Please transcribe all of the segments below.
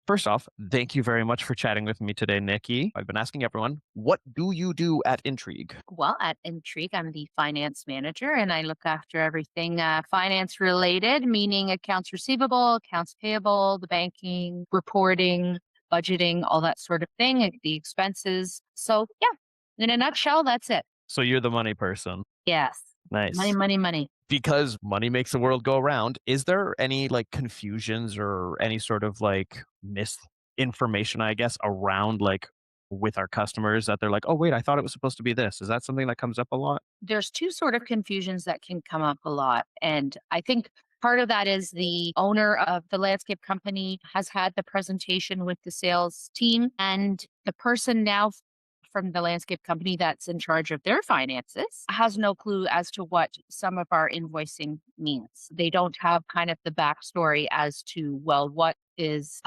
First off, thank you very much for chatting with me today, Nikki. I've been asking everyone, what do you do at Intrigue? Well, at Intrigue, I'm the finance manager and I look after everything finance related, meaning accounts receivable, accounts payable, the banking, reporting, budgeting, all that sort of thing, and the expenses. So, yeah, in a nutshell, that's it. So you're the money person. Yes. Money, Nice. money, money. Because money makes the world go around, is there any like confusions or any sort of like misinformation, I guess, around like with our customers that they're like, oh, wait, I thought it was supposed to be this? Is that something that comes up a lot? There's two sort of confusions that can come up a lot. And I think part of that is the owner of the landscape company has had the presentation with the sales team, and the person now from the landscape company that's in charge of their finances has no clue as to what some of our invoicing means. They don't have kind of the backstory as to, well, what is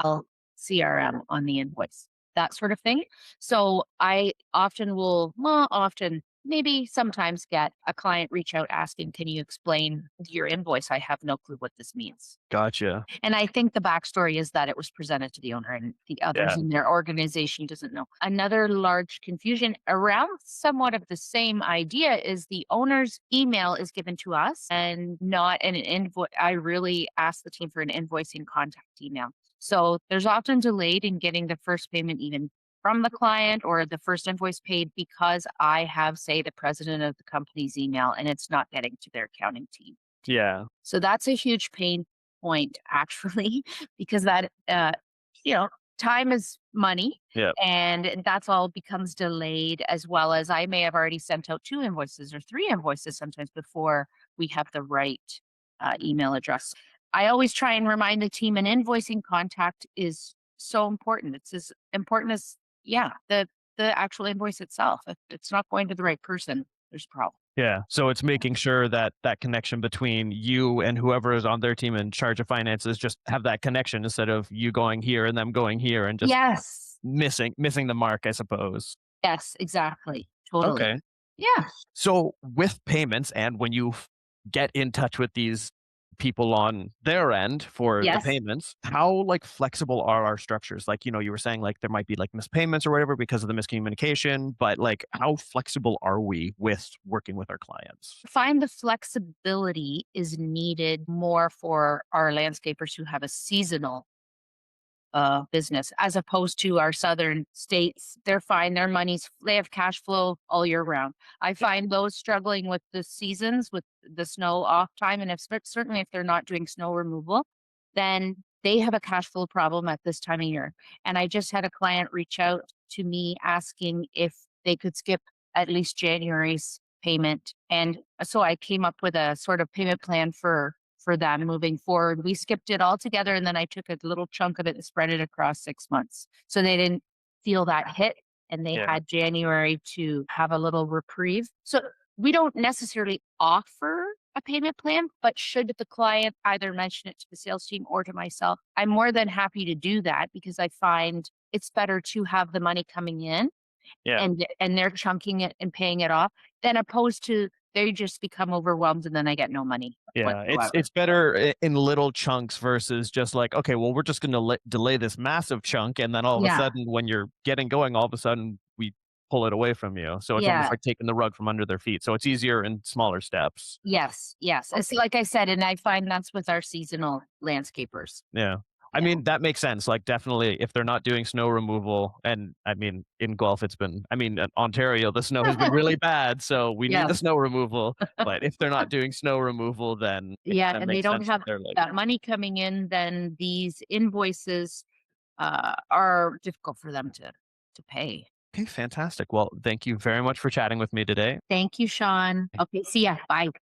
CRM on the invoice, that sort of thing. So I often will, well, often, maybe sometimes get a client reach out asking, can you explain your invoice? I have no clue what this means. Gotcha. And I think the backstory is that it was presented to the owner and the others Yeah. in their organization doesn't know. Another large confusion around somewhat of the same idea is the owner's email is given to us and not an invoice. I really ask the team for an invoicing contact email. So there's often delayed in getting the first payment even from the client or the first invoice paid because I have, say, the president of the company's email and it's not getting to their accounting team. Yeah. So that's a huge pain point actually, because that, you know, time is money Yeah. and that's all becomes delayed as well as I may have already sent out 2 invoices or 3 invoices sometimes before we have the right email address. I always try and remind the team an invoicing contact is so important. It's as important as, yeah, the actual invoice itself. If it's not going to the right person, there's a problem. Yeah. So it's making sure that that connection between you and whoever is on their team in charge of finances just have that connection instead of you going here and them going here and just Yes. missing the mark, I suppose. Yes, exactly. Totally. Okay. Yeah. So with payments and when you get in touch with these people on their end for the Yes. payments, how like flexible are our structures? Like, you were saying like there might be like mispayments or whatever because of the miscommunication, but like how flexible are we with working with our clients? Find the flexibility is needed more for our landscapers who have a seasonal business as opposed to our southern states. They're fine. Their money's they have cash flow all year round. I find those struggling with the seasons, with the snow off time, and if certainly if they're not doing snow removal, then they have a cash flow problem at this time of year. And I just had a client reach out to me asking if they could skip at least January's payment. And so I came up with a sort of payment plan for them moving forward. We skipped it all together and then I took a little chunk of it and spread it across 6 months. So they didn't feel that hit and they Yeah. had January to have a little reprieve. So we don't necessarily offer a payment plan, but should the client either mention it to the sales team or to myself, I'm more than happy to do that because I find it's better to have the money coming in Yeah. and they're chunking it and paying it off than opposed to they just become overwhelmed and then I get no money Yeah, whatsoever. it's better in little chunks versus just like, okay, well, we're just going to delay this massive chunk, and then all of a Yeah. sudden, when you're getting going, all of a sudden we pull it away from you. So it's almost Yeah. like taking the rug from under their feet. So it's easier in smaller steps. Yes, yes. It's Okay. like I said, and I find that's with our seasonal landscapers. Yeah. I Yeah. mean, that makes sense. Like, definitely, if they're not doing snow removal, and I mean, in Guelph, in Ontario, the snow has been really bad. So we need the Yes. snow removal. But if they're not doing snow removal, then it Yeah, kind of and they makes don't sense that have they're like, that money coming in, then these invoices, are difficult for them to pay. okay, fantastic. Well, thank you very much for chatting with me today. Thank you, Sean. Okay, see ya. Bye.